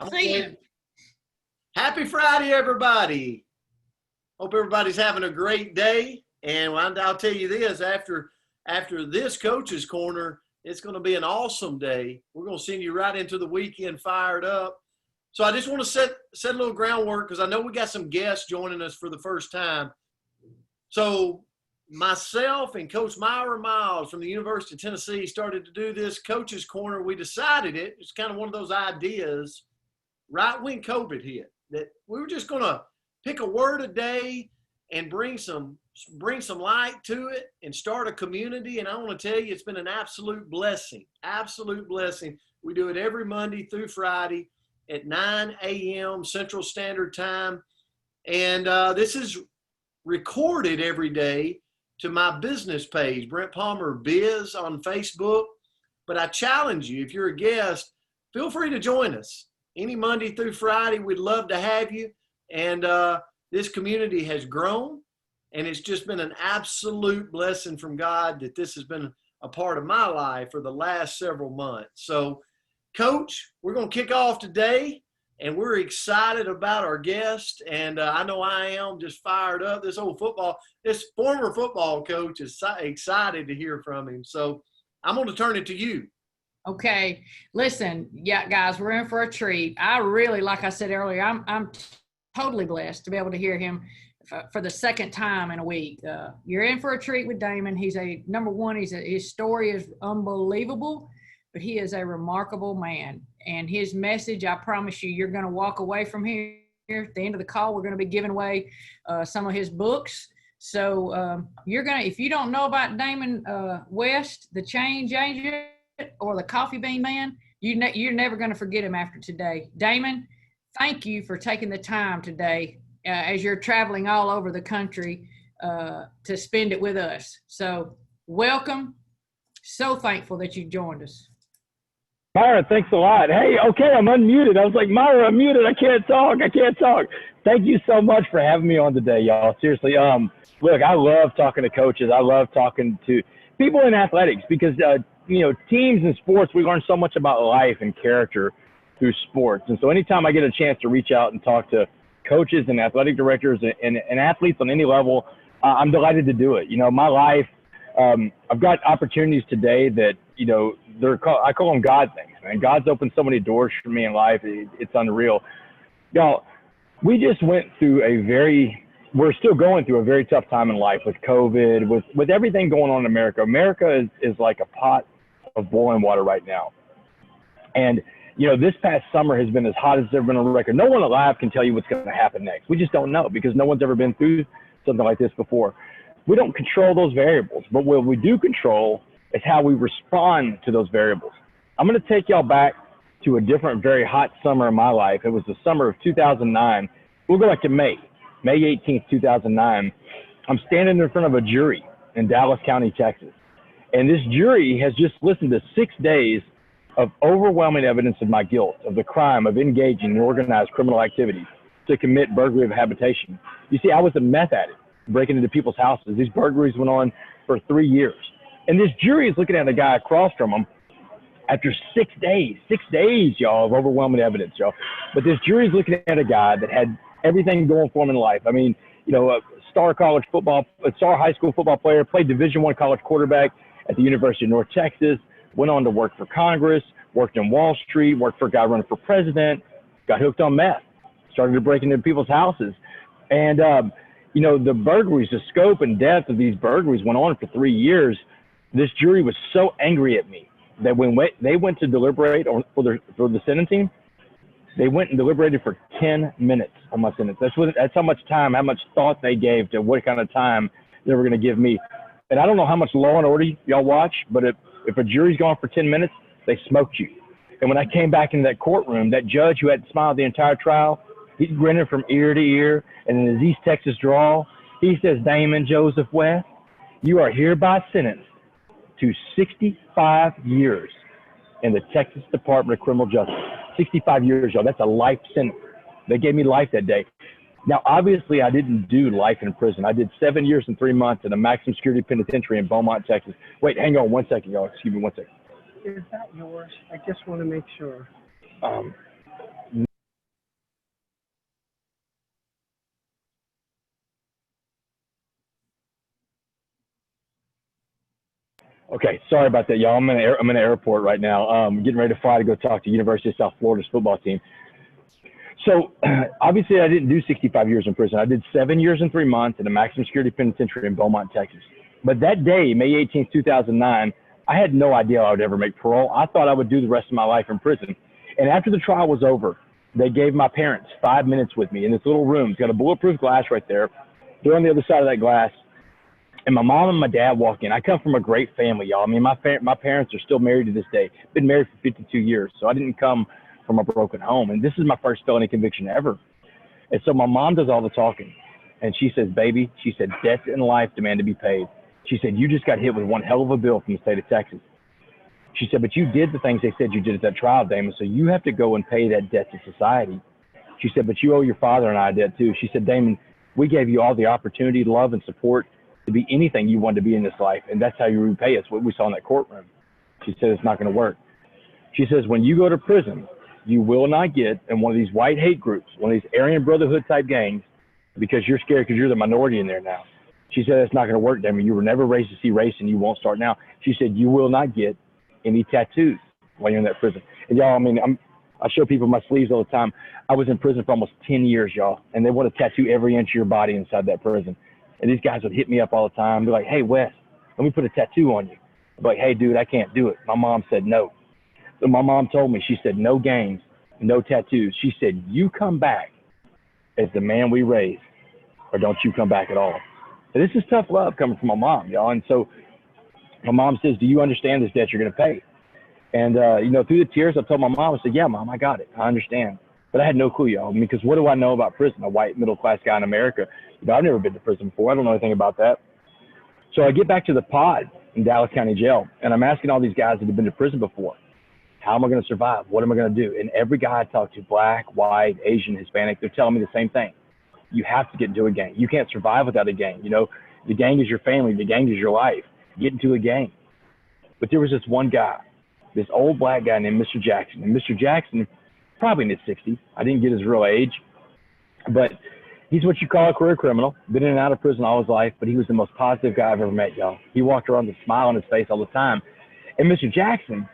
See you. Happy Friday, everybody. Hope everybody's having a great day. And I'll tell you this, after this Coach's Corner, it's going to be an awesome day. We're going to send you right into the weekend fired up. So I just want to set a little groundwork because I know we got some guests joining us for the first time. So myself and Coach Myra Miles from the University of Tennessee started to do this Coach's Corner. We decided it's kind of one of those ideas right when COVID hit that we were just going to pick a word a day and bring some light to it and start a community. And I want to tell you, it's been an absolute blessing. We do it every Monday through Friday at 9 a.m. Central Standard Time. And this is recorded every day to my business page, Brent Palmer Biz on Facebook. But I challenge you, if you're a guest, feel free to join us. Any Monday through Friday, we'd love to have you. And this community has grown, and it's just been an absolute blessing from God that this has been a part of my life for the last several months. So, Coach, we're going to kick off today, and we're excited about our guest. And I know I am just fired up. This former football coach is excited to hear from him. So I'm going to turn it to you. Okay. Listen, yeah, guys, we're in for a treat. I really, like I said earlier, I'm totally blessed to be able to hear him for the second time in a week. You're in for a treat with Damon. Number one, his story is unbelievable, but he is a remarkable man. And his message, I promise you're going to walk away from here. At the end of the call, we're going to be giving away some of his books. So if you don't know about Damon West, the Change Agent, or the Coffee Bean Man, you're never going to forget him after today. Damon, thank you for taking the time today as you're traveling all over the country to spend it with us. So welcome. So thankful that you joined us. Myra, thanks a lot. Hey, okay, I'm unmuted. I was like, Myra, I'm muted. I can't talk. Thank you so much for having me on today, y'all. Seriously, look, I love talking to coaches. I love talking to people in athletics because teams and sports, we learn so much about life and character through sports. And so anytime I get a chance to reach out and talk to coaches and athletic directors and athletes on any level, I'm delighted to do it. My life, I've got opportunities today that, I call them God things, man. God's opened so many doors for me in life. It's unreal. Y'all, we just went through we're still going through a very tough time in life with COVID, with everything going on in America. America is like a pot of boiling water right now. And, this past summer has been as hot as it's ever been on record. No one alive can tell you what's going to happen next. We just don't know because no one's ever been through something like this before. We don't control those variables, but what we do control is how we respond to those variables. I'm going to take y'all back to a different, very hot summer in my life. It was the summer of 2009. We'll go back to May 18th, 2009. I'm standing in front of a jury in Dallas County, Texas. And this jury has just listened to 6 days of overwhelming evidence of my guilt, of the crime of engaging in organized criminal activities to commit burglary of habitation. You see, I was a meth addict, breaking into people's houses. These burglaries went on for 3 years. And this jury is looking at a guy across from them after 6 days, y'all, of overwhelming evidence, y'all. But this jury is looking at a guy that had everything going for him in life. I mean, a star high school football player, played Division I college quarterback at the University of North Texas, went on to work for Congress, worked in Wall Street, worked for a guy running for president, got hooked on meth, started to break into people's houses. And, the burglaries, the scope and depth of these burglaries went on for 3 years. This jury was so angry at me that when they went to deliberate for the sentencing, they went and deliberated for 10 minutes on my sentence. That's how much time, how much thought they gave to what kind of time they were going to give me. And I don't know how much Law and Order y'all watch, but if a jury's gone for 10 minutes, they smoked you. And when I came back into that courtroom, that judge who had smiled the entire trial, he's grinning from ear to ear. And in his East Texas drawl, he says, Damon Joseph West, you are hereby sentenced to 65 years in the Texas Department of Criminal Justice. 65 years, y'all. That's a life sentence. They gave me life that day. Now, obviously, I didn't do life in prison. I did 7 years and 3 months in a maximum security penitentiary in Beaumont, Texas. Wait, hang on 1 second, y'all. Excuse me 1 second. Is that yours? I just want to make sure. Okay, sorry about that, y'all. I'm in the airport right now. Getting ready to fly to go talk to University of South Florida's football team. So obviously I didn't do 65 years in prison. I did 7 years and 3 months in a maximum security penitentiary in Beaumont, Texas. But that day, May 18th, 2009, I had no idea I would ever make parole. I thought I would do the rest of my life in prison. And after the trial was over, they gave my parents 5 minutes with me in this little room. It's got a bulletproof glass right there. They're on the other side of that glass. And my mom and my dad walk in. I come from a great family, y'all. I mean, my parents are still married to this day. Been married for 52 years. So I didn't come from a broken home. And this is my first felony conviction ever. And so my mom does all the talking. And she says, baby, she said, debts in life demand to be paid. She said, you just got hit with one hell of a bill from the state of Texas. She said, but you did the things they said you did at that trial, Damon. So you have to go and pay that debt to society. She said, but you owe your father and I a debt too. She said, Damon, we gave you all the opportunity, love, and support to be anything you wanted to be in this life. And that's how you repay us, what we saw in that courtroom. She said, it's not going to work. She says, when you go to prison, you will not get in one of these white hate groups, one of these Aryan Brotherhood type gangs, because you're scared because you're the minority in there now. She said, it's not going to work, Damon. You were never raised to see race and you won't start now. She said, you will not get any tattoos while you're in that prison. And y'all, I mean, I show people my sleeves all the time. I was in prison for almost 10 years, y'all, and they want to tattoo every inch of your body inside that prison. And these guys would hit me up all the time. They're like, hey, Wes, let me put a tattoo on you. I'm like, hey, dude, I can't do it. My mom said no. So my mom told me, she said, no games, no tattoos. She said, you come back as the man we raised, or don't you come back at all. So this is tough love coming from my mom, y'all. And so my mom says, do you understand this debt you're going to pay? And, through the tears, I told my mom, I said, yeah, Mom, I got it. I understand. But I had no clue, y'all. I mean, because what do I know about prison? A white middle-class guy in America. I've never been to prison before. I don't know anything about that. So I get back to the pod in Dallas County Jail, and I'm asking all these guys that have been to prison before, how am I going to survive? What am I going to do? And every guy I talk to, black, white, Asian, Hispanic, they're telling me the same thing. You have to get into a gang. You can't survive without a gang. The gang is your family. The gang is your life. Get into a gang. But there was this one guy, this old black guy named Mr. Jackson. And Mr. Jackson, probably in his 60s. I didn't get his real age. But he's what you call a career criminal. Been in and out of prison all his life. But he was the most positive guy I've ever met, y'all. He walked around with a smile on his face all the time. And Mr. Jackson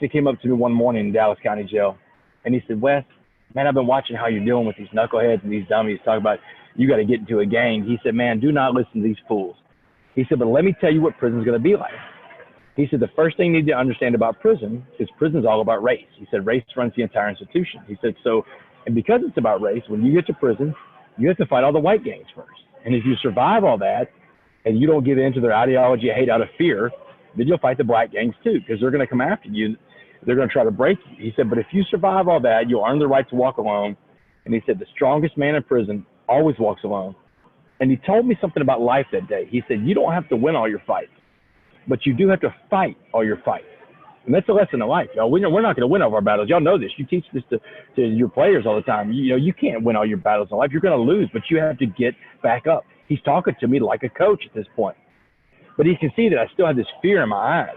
came up to me one morning in Dallas County Jail. And he said, Wes, man, I've been watching how you're dealing with these knuckleheads and these dummies talk about you got to get into a gang. He said, man, do not listen to these fools. He said, but let me tell you what prison's going to be like. He said, the first thing you need to understand about prison is prison's all about race. He said, race runs the entire institution. He said, and because it's about race, when you get to prison, you have to fight all the white gangs first. And if you survive all that and you don't give in to their ideology of hate out of fear, then you'll fight the black gangs too, because they're going to come after you. They're going to try to break you. He said, but if you survive all that, you'll earn the right to walk alone. And he said, the strongest man in prison always walks alone. And he told me something about life that day. He said, you don't have to win all your fights, but you do have to fight all your fights. And that's a lesson in life, y'all. We're not going to win all of our battles. Y'all know this. You teach this to your players all the time. You can't win all your battles in life. You're going to lose, but you have to get back up. He's talking to me like a coach at this point. But he can see that I still have this fear in my eyes.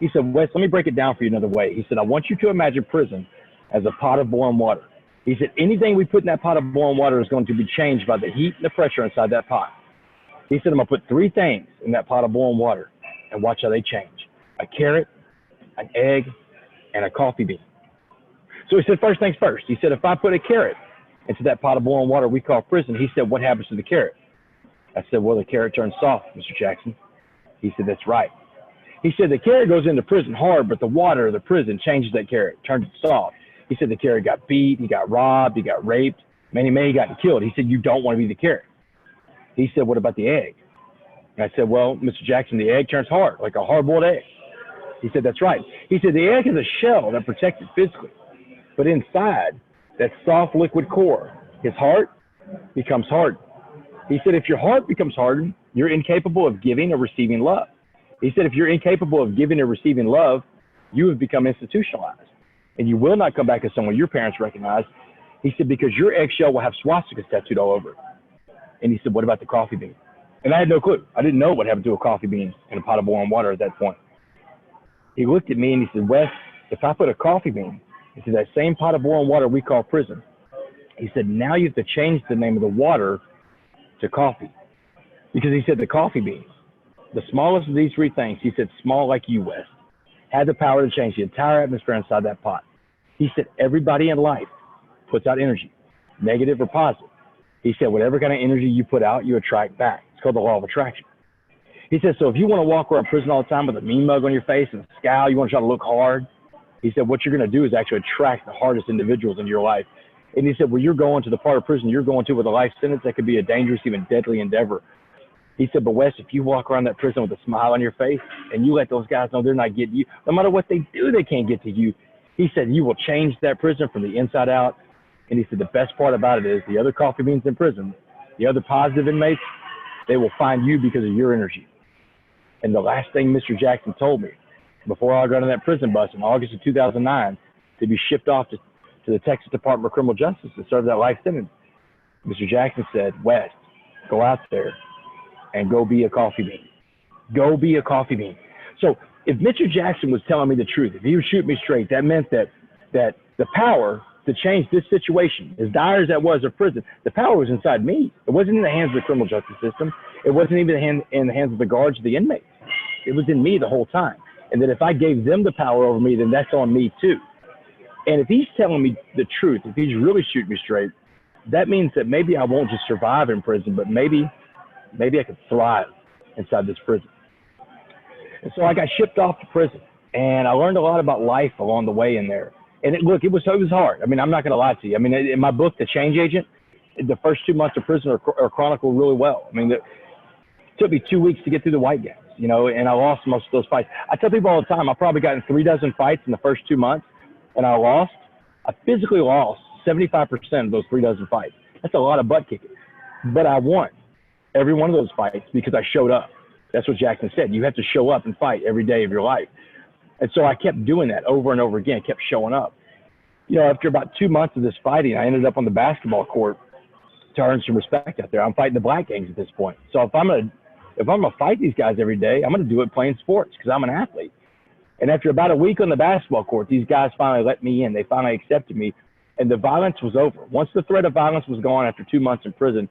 He said, Wes, let me break it down for you another way. He said, I want you to imagine prison as a pot of boiling water. He said, anything we put in that pot of boiling water is going to be changed by the heat and the pressure inside that pot. He said, I'm going to put 3 things in that pot of boiling water and watch how they change. A carrot, an egg, and a coffee bean. So he said, first things first. He said, if I put a carrot into that pot of boiling water we call prison, he said, what happens to the carrot? I said, well, the carrot turns soft, Mr. Jackson. He said, that's right. He said, the carrot goes into prison hard, but the water of the prison changes that carrot, turns it soft. He said, the carrot got beat, he got robbed, he got raped. Many got killed. He said, you don't want to be the carrot. He said, what about the egg? And I said, well, Mr. Jackson, the egg turns hard, like a hard-boiled egg. He said, that's right. He said, the egg has a shell that protects it physically. But inside, that soft liquid core, his heart becomes hardened. He said, if your heart becomes hardened, you're incapable of giving or receiving love. He said, if you're incapable of giving or receiving love, you have become institutionalized. And you will not come back as someone your parents recognize. He said, because your eggshell will have swastikas tattooed all over it. And he said, what about the coffee bean? And I had no clue. I didn't know what happened to a coffee bean in a pot of boiling water at that point. He looked at me and he said, Wes, if I put a coffee bean He said, that same pot of boiling water we call prison. He said, now you have to change the name of the water to coffee. Because he said the coffee beans, the smallest of these three things, he said, small like you, West, had the power to change the entire atmosphere inside that pot. He said, everybody in life puts out energy, negative or positive. He said, whatever kind of energy you put out, you attract back. It's called the law of attraction. He said, so if you want to walk around prison all the time with a mean mug on your face and a scowl, you want to try to look hard, he said, what you're going to do is actually attract the hardest individuals in your life. And he said, well, you're going to the part of prison you're going to with a life sentence that could be a dangerous, even deadly endeavor. He said, but Wes, if you walk around that prison with a smile on your face and you let those guys know they're not getting you, no matter what they do, they can't get to you. He said, you will change that prison from the inside out. And he said, the best part about it is the other coffee beans in prison, the other positive inmates, they will find you because of your energy. And the last thing Mr. Jackson told me before I got on that prison bus in August of 2009 to be shipped off to the Texas Department of Criminal Justice to serve that life sentence, Mr. Jackson said, Wes, go out there and go be a coffee bean. Go be a coffee bean. So if Mr. Jackson was telling me the truth, if he was shooting me straight, that meant that the power to change this situation, as dire as that was of prison, the power was inside me. It wasn't in the hands of the criminal justice system. It wasn't even in the hands of the guards or the inmates. It was in me the whole time. And that if I gave them the power over me, then that's on me too. And if he's telling me the truth, if he's really shooting me straight, that means that maybe I won't just survive in prison, but maybe I could thrive inside this prison. And so I got shipped off to prison, and I learned a lot about life along the way in there. And it was hard. I mean, I'm not going to lie to you. I mean, in my book, The Change Agent, the first 2 months of prison are chronicled really well. I mean, it took me 2 weeks to get through the white guys, and I lost most of those fights. I tell people all the time, I probably got in 36 fights in the first 2 months, and I physically lost 75% of those 36 fights. That's a lot of butt kicking. But I won every one of those fights because I showed up. That's what Jackson said. You have to show up and fight every day of your life. And so I kept doing that over and over again, kept showing up. After about 2 months of this fighting, I ended up on the basketball court to earn some respect out there. I'm fighting the black gangs at this point. So if I'm gonna fight these guys every day, I'm gonna do it playing sports because I'm an athlete. And after about a week on the basketball court, these guys finally let me in. They finally accepted me, and the violence was over. Once the threat of violence was gone after 2 months in prison,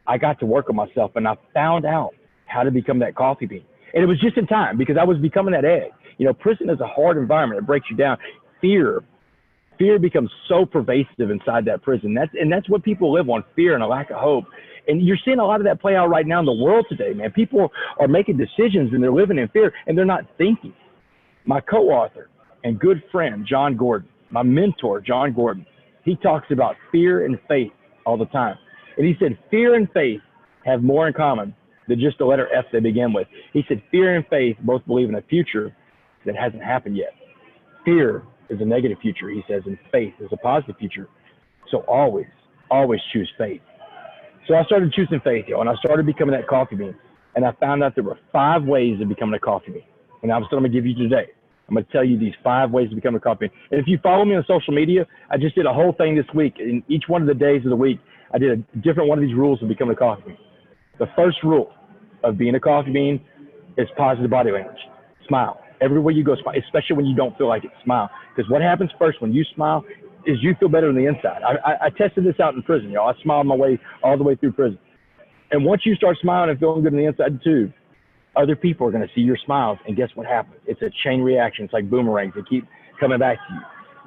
I got to work on myself, and I found out how to become that coffee bean. And it was just in time because I was becoming that egg. Prison is a hard environment. It breaks you down. Fear becomes so pervasive inside that prison. That's what people live on, fear and a lack of hope. And you're seeing a lot of that play out right now in the world today, man. People are making decisions and they're living in fear and they're not thinking. My co-author and good friend, John Gordon, my mentor, John Gordon, he talks about fear and faith all the time. And he said, fear and faith have more in common than just the letter F they begin with. He said, fear and faith both believe in a future that hasn't happened yet. Fear is a negative future, he says, and faith is a positive future. So always choose faith. So I started choosing faith, and I started becoming that coffee bean. And I found out there were 5 ways of becoming a coffee bean. And I'm still going to give you today. I'm going to tell you these 5 ways to become a coffee bean. And if you follow me on social media, I just did a whole thing this week. In each one of the days of the week, I did a different one of these rules of becoming a coffee bean. The first rule of being a coffee bean is positive body language. Smile. Everywhere you go, smile, especially when you don't feel like it, smile. Because what happens first when you smile is you feel better on the inside. I tested this out in prison, y'all. I smiled my way all the way through prison. And once you start smiling and feeling good on the inside too, other people are going to see your smiles. And guess what happens? It's a chain reaction. It's like boomerangs. They keep coming back to you.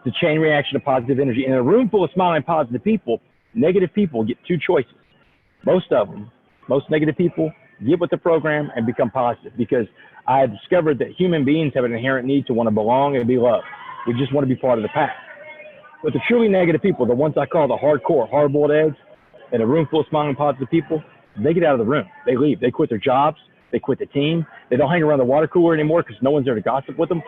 It's a chain reaction of positive energy. In a room full of smiling positive people, negative people get 2 choices. Most negative people get with the program and become positive, because I have discovered that human beings have an inherent need to want to belong and be loved. We just want to be part of the pack. But the truly negative people, the ones I call the hardcore, hard-boiled eggs, in a room full of smiling positive people, they get out of the room. They leave. They quit their jobs. They quit the team. They don't hang around the water cooler anymore because no one's there to gossip with them.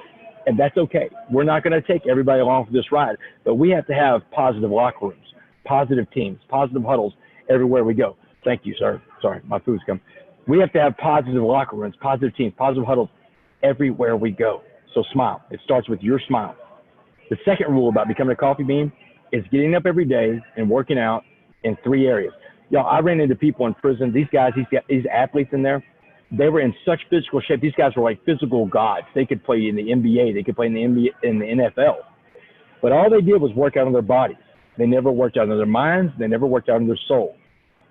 And that's okay. We're not going to take everybody along for this ride, but we have to have positive locker rooms, positive teams, positive huddles everywhere we go. Thank you, sir. Sorry, my food's come. We have to have positive locker rooms, positive teams, positive huddles everywhere we go. So smile. It starts with your smile. The second rule about becoming a coffee bean is getting up every day and working out in 3 areas. Y'all, I ran into people in prison. These guys, these athletes in there, they were in such physical shape. These guys were like physical gods. They could play in the NBA. They could play in the NFL. But all they did was work out on their bodies. They never worked out on their minds. They never worked out on their soul.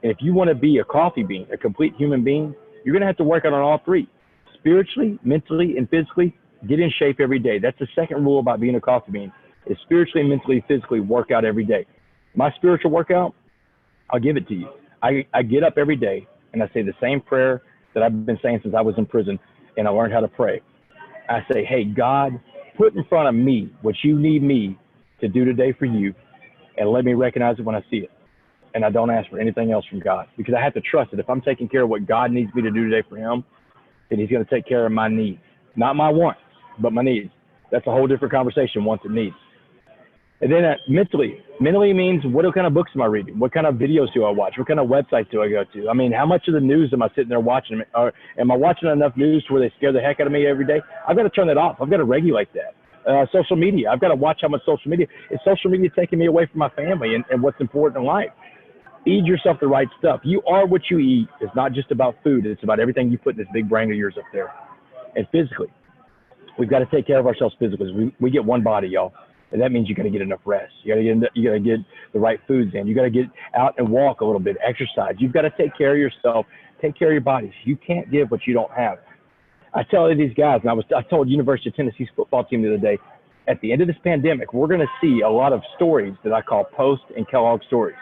And if you want to be a coffee bean, a complete human being, you're going to have to work out on all three. Spiritually, mentally, and physically, get in shape every day. That's the second rule about being a coffee bean, is spiritually, mentally, physically work out every day. My spiritual workout, I'll give it to you. I get up every day and I say the same prayer that I've been saying since I was in prison, and I learned how to pray. I say, hey, God, put in front of me what you need me to do today for you, and let me recognize it when I see it. And I don't ask for anything else from God, because I have to trust that if I'm taking care of what God needs me to do today for him, then he's going to take care of my needs. Not my wants, but my needs. That's a whole different conversation, wants and needs. And then mentally means, what kind of books am I reading? What kind of videos do I watch? What kind of websites do I go to? I mean, how much of the news am I sitting there watching? Or am I watching enough news to where they scare the heck out of me every day? I've got to turn that off. I've got to regulate that. Social media, I've got to watch how much social media. Is social media taking me away from my family and what's important in life? Feed yourself the right stuff. You are what you eat. It's not just about food. It's about everything you put in this big brain of yours up there. And physically, we've got to take care of ourselves physically. We get one body, y'all. And that means you got to get enough rest. You got to get the right foods in. You got to get out and walk a little bit, exercise. You've got to take care of yourself, take care of your bodies. You can't give what you don't have. I tell these guys, and I told University of Tennessee's football team the other day, at the end of this pandemic, we're going to see a lot of stories that I call Post and Kellogg stories.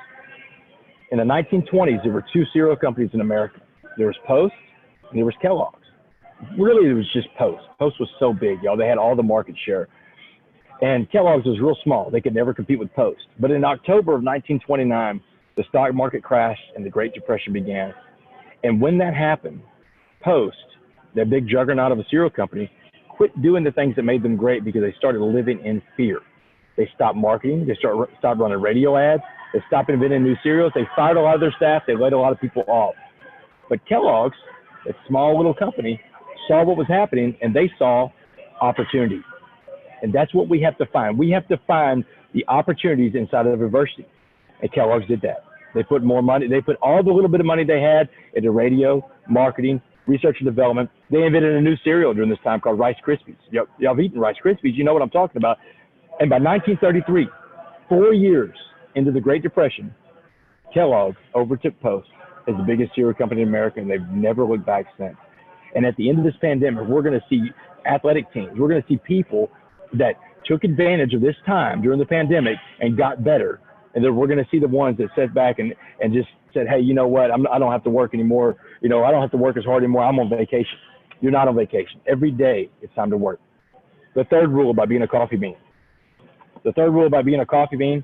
In the 1920s, there were two cereal companies in America. There was Post and there was Kellogg's. Really, it was just Post. Post was so big, y'all. They had all the market share. And Kellogg's was real small. They could never compete with Post. But in October of 1929, the stock market crashed and the Great Depression began. And when that happened, Post, that big juggernaut of a cereal company, quit doing the things that made them great because they started living in fear. They stopped marketing. They stopped running radio ads. They stopped inventing new cereals. They fired a lot of their staff. They laid a lot of people off. But Kellogg's, that small little company, saw what was happening, and they saw opportunity. And that's what we have to find. We have to find the opportunities inside of adversity. And Kellogg's did that. They put more money. They put all the little bit of money they had into radio, marketing, research and development. They invented a new cereal during this time called Rice Krispies. Y'all have eaten Rice Krispies. You know what I'm talking about. And by 1933, 4 years into the Great Depression, Kellogg overtook Post as the biggest cereal company in America, and they've never looked back since. And at the end of this pandemic, we're going to see athletic teams. We're going to see people that took advantage of this time during the pandemic and got better. And then we're going to see the ones that sat back and just said, hey, you know what? I don't have to work anymore. I don't have to work as hard anymore. I'm on vacation. You're not on vacation. Every day it's time to work. The third rule about being a coffee bean. The third rule about being a coffee bean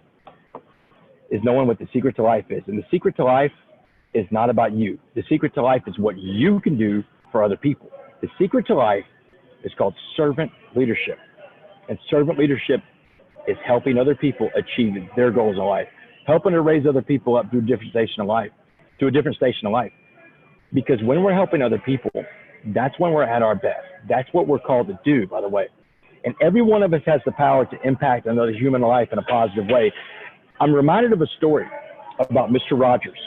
is knowing what the secret to life is. And the secret to life is not about you. The secret to life is what you can do for other people. The secret to life is called servant leadership. And servant leadership is helping other people achieve their goals in life, helping to raise other people up to a different station of life. Because when we're helping other people, that's when we're at our best. That's what we're called to do, by the way. And every one of us has the power to impact another human life in a positive way. I'm reminded of a story about Mr. Rogers.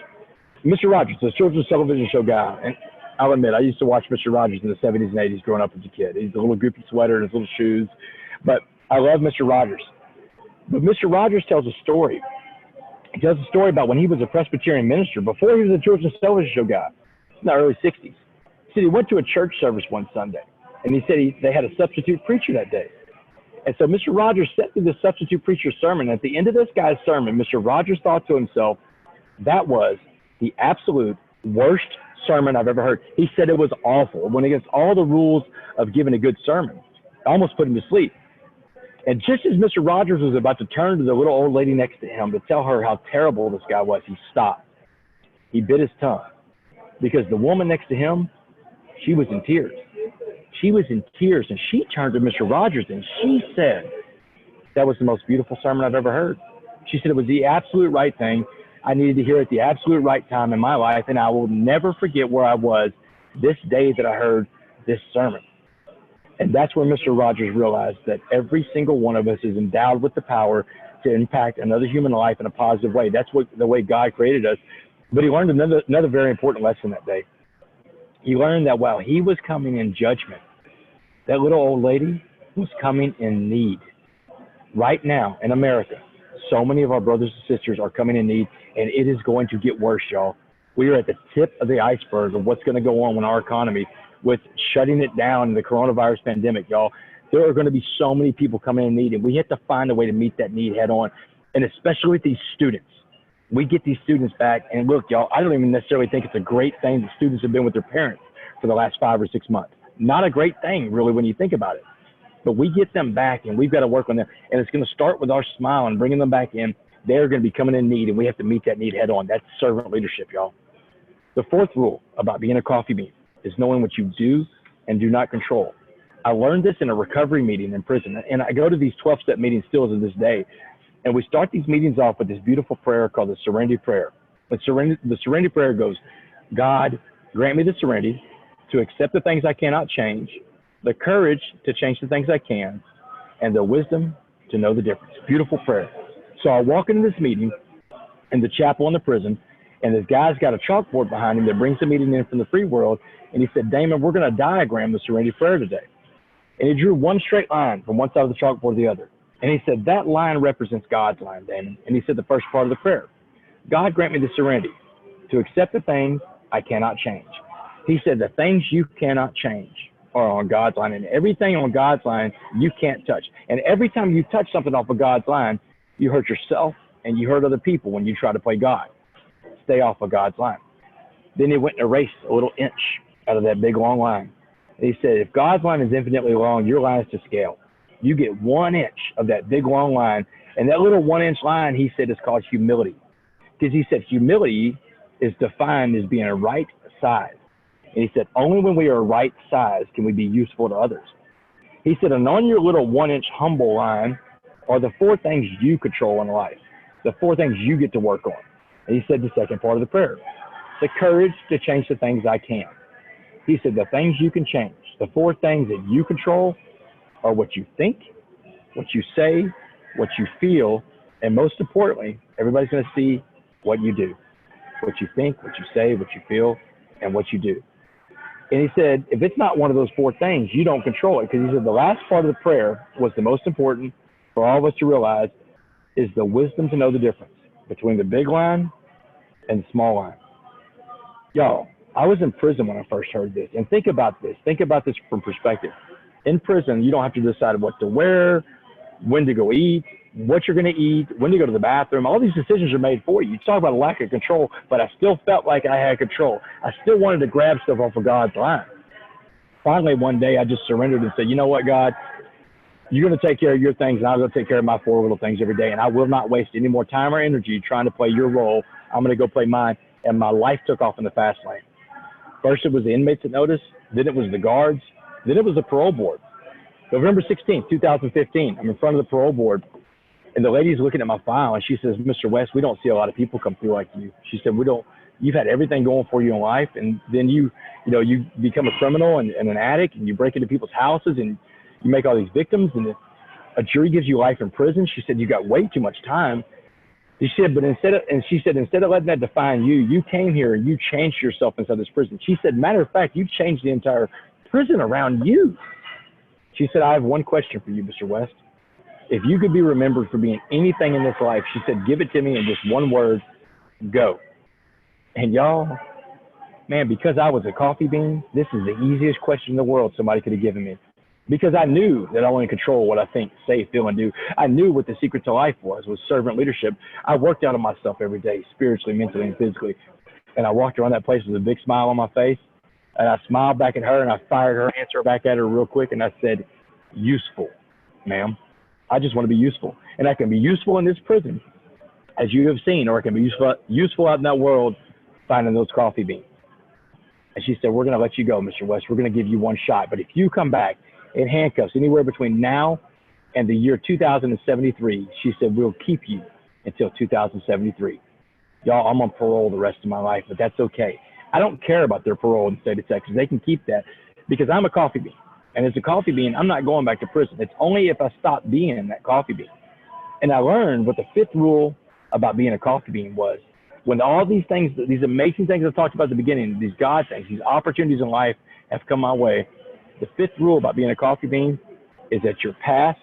Mr. Rogers, the children's television show guy. And I'll admit, I used to watch Mr. Rogers in the 70s and 80s growing up as a kid. He's a little goofy sweater and his little shoes. But I love Mr. Rogers. But Mr. Rogers tells a story. He tells a story about when he was a Presbyterian minister, before he was a children's television show guy in the early 60s. He said he went to a church service one Sunday, and he said they had a substitute preacher that day. And so Mr. Rogers sat through the substitute preacher's sermon. And at the end of this guy's sermon, Mr. Rogers thought to himself, that was the absolute worst sermon I've ever heard. He said it was awful. It went against all the rules of giving a good sermon. It almost put him to sleep. And just as Mr. Rogers was about to turn to the little old lady next to him to tell her how terrible this guy was, he stopped. He bit his tongue because the woman next to him, she was in tears. She was in tears, and she turned to Mr. Rogers and she said, that was the most beautiful sermon I've ever heard. She said it was the absolute right thing. I needed to hear it at the absolute right time in my life, and I will never forget where I was this day that I heard this sermon. And that's where Mr. Rogers realized that every single one of us is endowed with the power to impact another human life in a positive way. That's the way God created us. But he learned another very important lesson that day. He learned that while he was coming in judgment, that little old lady was coming in need. Right now in America, so many of our brothers and sisters are coming in need, and it is going to get worse, y'all. We are at the tip of the iceberg of what's going to go on with our economy with shutting it down in the coronavirus pandemic, y'all. There are going to be so many people coming in need, and we have to find a way to meet that need head on, and especially with these students. We get these students back, and look, y'all, I don't even necessarily think it's a great thing that students have been with their parents for the last 5 or 6 months. Not a great thing, really, when you think about it. But we get them back, and we've got to work on them. And it's going to start with our smile and bringing them back in. They're going to be coming in need, and we have to meet that need head on. That's servant leadership, y'all. The fourth rule about being a coffee bean is knowing what you do and do not control. I learned this in a recovery meeting in prison, and I go to these 12-step meetings still to this day. And we start these meetings off with this beautiful prayer called the Serenity Prayer. The Serenity Prayer goes, God, grant me the serenity to accept the things I cannot change, the courage to change the things I can, and the wisdom to know the difference. Beautiful prayer. So I walk into this meeting in the chapel in the prison, and this guy's got a chalkboard behind him that brings the meeting in from the free world. And he said, Damon, we're going to diagram the Serenity Prayer today. And he drew one straight line from one side of the chalkboard to the other. And he said, that line represents God's line, Damon. And he said the first part of the prayer, God grant me the serenity to accept the things I cannot change. He said the things you cannot change are on God's line, and everything on God's line you can't touch. And every time you touch something off of God's line, you hurt yourself and you hurt other people when you try to play God. Stay off of God's line. Then he went and erased a little inch out of that big long line. And he said, if God's line is infinitely long, your line is to scale. You get 1 inch of that big long line, and that little 1 inch line, he said, is called humility. Because he said humility is defined as being a right size. And he said, only when we are right size can we be useful to others. He said, and on your little 1 inch humble line are the 4 things you control in life, the 4 things you get to work on. And he said the second part of the prayer, the courage to change the things I can. He said the things you can change, the 4 things that you control are what you think, what you say, what you feel, and most importantly, everybody's going to see what you do. What you think, what you say, what you feel, and what you do. And he said, if it's not one of those 4 things, you don't control it. Because he said the last part of the prayer was the most important for all of us to realize is the wisdom to know the difference between the big line and the small line. Y'all, I was in prison when I first heard this. And think about this. Think about this from perspective. In prison, you don't have to decide what to wear, when to go eat, what you're going to eat, when to go to the bathroom. All these decisions are made for you. You talk about a lack of control, but I still felt like I had control. I still wanted to grab stuff off of God's line. Finally, one day, I just surrendered and said, you know what, God? You're going to take care of your things, and I'm going to take care of my 4 little things every day, and I will not waste any more time or energy trying to play your role. I'm going to go play mine, and my life took off in the fast lane. First, it was the inmates that noticed. Then it was the guards. Then it was the parole board. November 16th, 2015, I'm in front of the parole board, and the lady's looking at my file, and she says, Mr. West, we don't see a lot of people come through like you. She said, you've had everything going for you in life, and then you become a criminal and an addict, and you break into people's houses, and you make all these victims, and a jury gives you life in prison. She said, you got way too much time. She said, instead of letting that define you, you came here and you changed yourself inside this prison. She said, matter of fact, you changed the entire prison around you. She said, I have one question for you, Mr. West. If you could be remembered for being anything in this life, she said, give it to me in just one word, go. And y'all, man, because I was a coffee bean, this is the easiest question in the world somebody could have given me. Because I knew that I wanted to control what I think, say, feel, and do. I knew what the secret to life was servant leadership. I worked out on myself every day, spiritually, mentally, and physically. And I walked around that place with a big smile on my face. And I smiled back at her, and I fired her answer back at her real quick. And I said, useful, ma'am. I just want to be useful. And I can be useful in this prison, as you have seen, or I can be useful out in that world finding those coffee beans. And she said, we're going to let you go, Mr. West. We're going to give you one shot. But if you come back in handcuffs anywhere between now and the year 2073, she said, we'll keep you until 2073. Y'all, I'm on parole the rest of my life, but that's okay. I don't care about their parole in the state of Texas. They can keep that because I'm a coffee bean. And as a coffee bean, I'm not going back to prison. It's only if I stop being that coffee bean. And I learned what the 5th rule about being a coffee bean was. When all these things, these amazing things I talked about at the beginning, these God things, these opportunities in life have come my way, the 5th rule about being a coffee bean is that your past,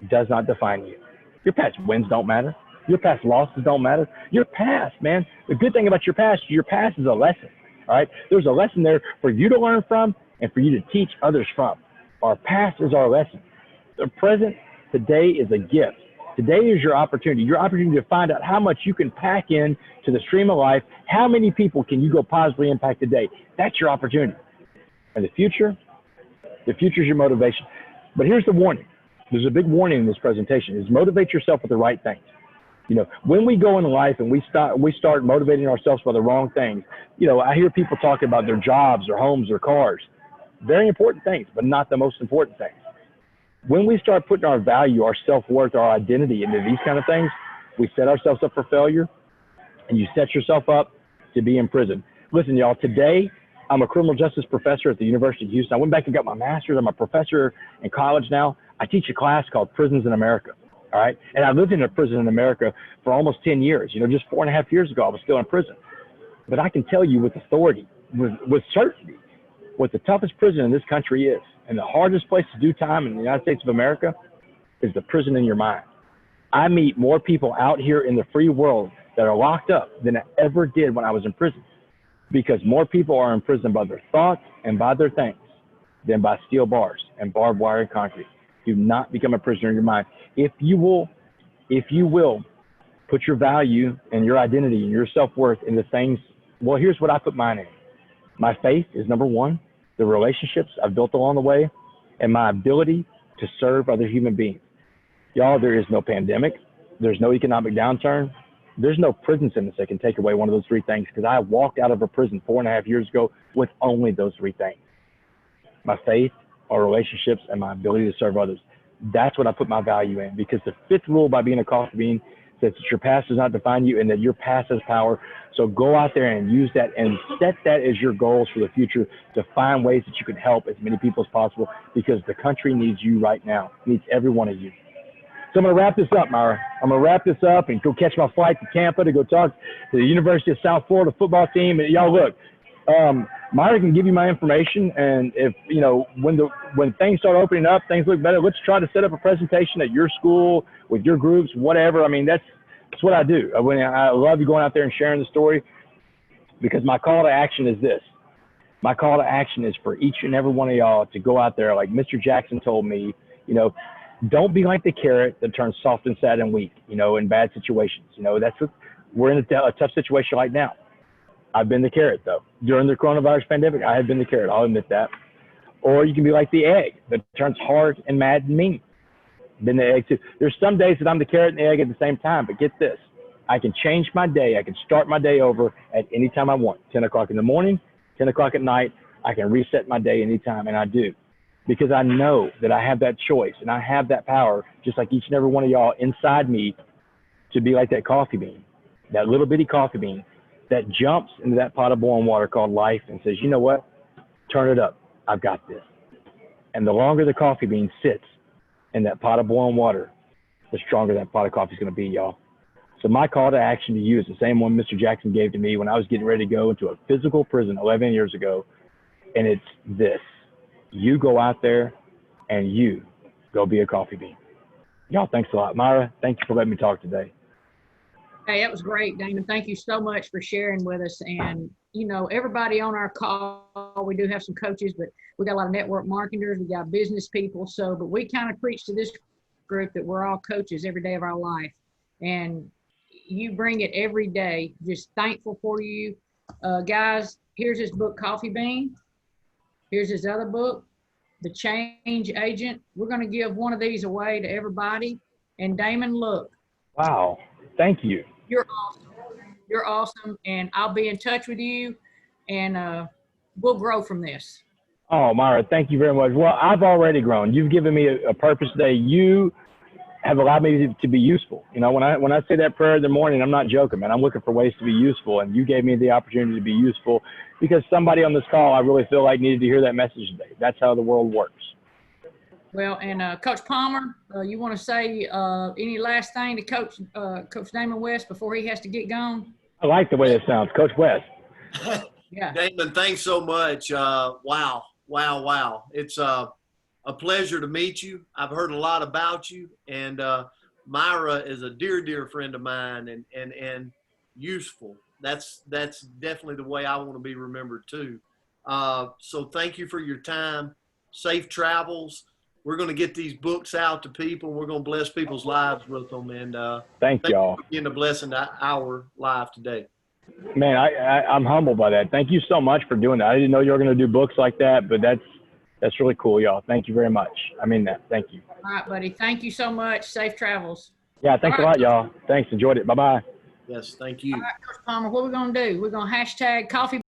does not define you. Your past wins don't matter. Your past losses don't matter. Your past, man, the good thing about your past is a lesson, all right? There's a lesson there for you to learn from and for you to teach others from. Our past is our lesson. The present today is a gift. Today is your opportunity to find out how much you can pack in to the stream of life. How many people can you go positively impact today? That's your opportunity. And the future is your motivation. But here's the warning. There's a big warning in this presentation, is motivate yourself with the right things. You know, when we go in life and we start motivating ourselves by the wrong things, you know, I hear people talking about their jobs, their homes, their cars. Very important things, but not the most important things. When we start putting our value, our self-worth, our identity into these kind of things, we set ourselves up for failure, and you set yourself up to be in prison. Listen, y'all, today I'm a criminal justice professor at the University of Houston. I went back and got my master's. I'm a professor in college now. I teach a class called Prisons in America, all right? And I lived in a prison in America for almost 10 years. You know, just 4.5 years ago, I was still in prison. But I can tell you with authority, with certainty, what the toughest prison in this country is, and the hardest place to do time in the United States of America, is the prison in your mind. I meet more people out here in the free world that are locked up than I ever did when I was in prison, because more people are in prison by their thoughts and by their things than by steel bars and barbed wire and concrete. Do not become a prisoner in your mind. If you will put your value and your identity and your self-worth into things, well, here's what I put mine in. My faith is number one, the relationships I've built along the way, and my ability to serve other human beings. Y'all, there is no pandemic. There's no economic downturn. There's no prison sentence that can take away one of those three things, because I walked out of a prison 4.5 years ago with only those three things. My faith, our relationships, and my ability to serve others. That's what I put my value in, because the fifth rule by being a coffee bean says that your past does not define you and that your past has power. So go out there and use that and set that as your goals for the future, to find ways that you can help as many people as possible, because the country needs you right now, needs every one of you. So I'm going to wrap this up, Myra. I'm going to wrap this up and go catch my flight to Tampa to go talk to the University of South Florida football team. And y'all, look, Myra can give you my information, and if, you know, when things start opening up, things look better, let's try to set up a presentation at your school with your groups, whatever. I mean, that's what I do. I love you going out there and sharing the story, because my call to action is this. My call to action is for each and every one of y'all to go out there, like Mr. Jackson told me, you know, don't be like the carrot that turns soft and sad and weak, you know, in bad situations. You know, we're in a tough situation right now. I've been the carrot, though. During the coronavirus pandemic, I have been the carrot. I'll admit that. Or you can be like the egg that turns hard and mad and mean. Been the egg, too. There's some days that I'm the carrot and the egg at the same time, but get this. I can change my day. I can start my day over at any time I want. 10 o'clock in the morning, 10 o'clock at night. I can reset my day anytime, and I do. Because I know that I have that choice, and I have that power, just like each and every one of y'all inside me, to be like that coffee bean, that little bitty coffee bean that jumps into that pot of boiling water called life and says, you know what, turn it up, I've got this. And the longer the coffee bean sits in that pot of boiling water, the stronger that pot of coffee is going to be, y'all. So my call to action to you is the same one Mr. Jackson gave to me when I was getting ready to go into a physical prison 11 years ago, and it's this. You go out there and you go be a coffee bean. Y'all, thanks a lot. Myra, thank you for letting me talk today. Hey, that was great, Damon. Thank you so much for sharing with us. And, you know, everybody on our call, we do have some coaches, but we got a lot of network marketers, we got business people. So, but we kind of preach to this group that we're all coaches every day of our life. And you bring it every day. Just thankful for you. Guys, here's his book, Coffee Bean. Here's his other book, The Change Agent. We're going to give one of these away to everybody. And Damon, look. Wow. Thank you. You're awesome. You're awesome. And I'll be in touch with you, and we'll grow from this. Oh, Myra, thank you very much. Well, I've already grown. You've given me a purpose today. You have allowed me to be useful. You know, when I say that prayer in the morning, I'm not joking, man. I'm looking for ways to be useful, and you gave me the opportunity to be useful because somebody on this call I really feel like needed to hear that message today. That's how the world works. Well, and Coach Palmer, you want to say any last thing to Coach Damon West before he has to get gone? I like the way that sounds, Coach West. Yeah. Damon, thanks so much. Wow. It's a pleasure to meet you. I've heard a lot about you, and Myra is a dear, dear friend of mine, and useful. That's definitely the way I want to be remembered too. So thank you for your time. Safe travels. We're going to get these books out to people. We're going to bless people's lives with them. And Thank y'all. you for being a blessing to our life today. Man, I'm humbled by that. Thank you so much for doing that. I didn't know you were going to do books like that, but that's really cool, y'all. Thank you very much. I mean that. Thank you. All right, buddy. Thank you so much. Safe travels. Yeah, thanks a lot, y'all. Thanks. Enjoyed it. Bye-bye. Yes, thank you. All right, Coach Palmer, what we're going to do? We're going to hashtag coffee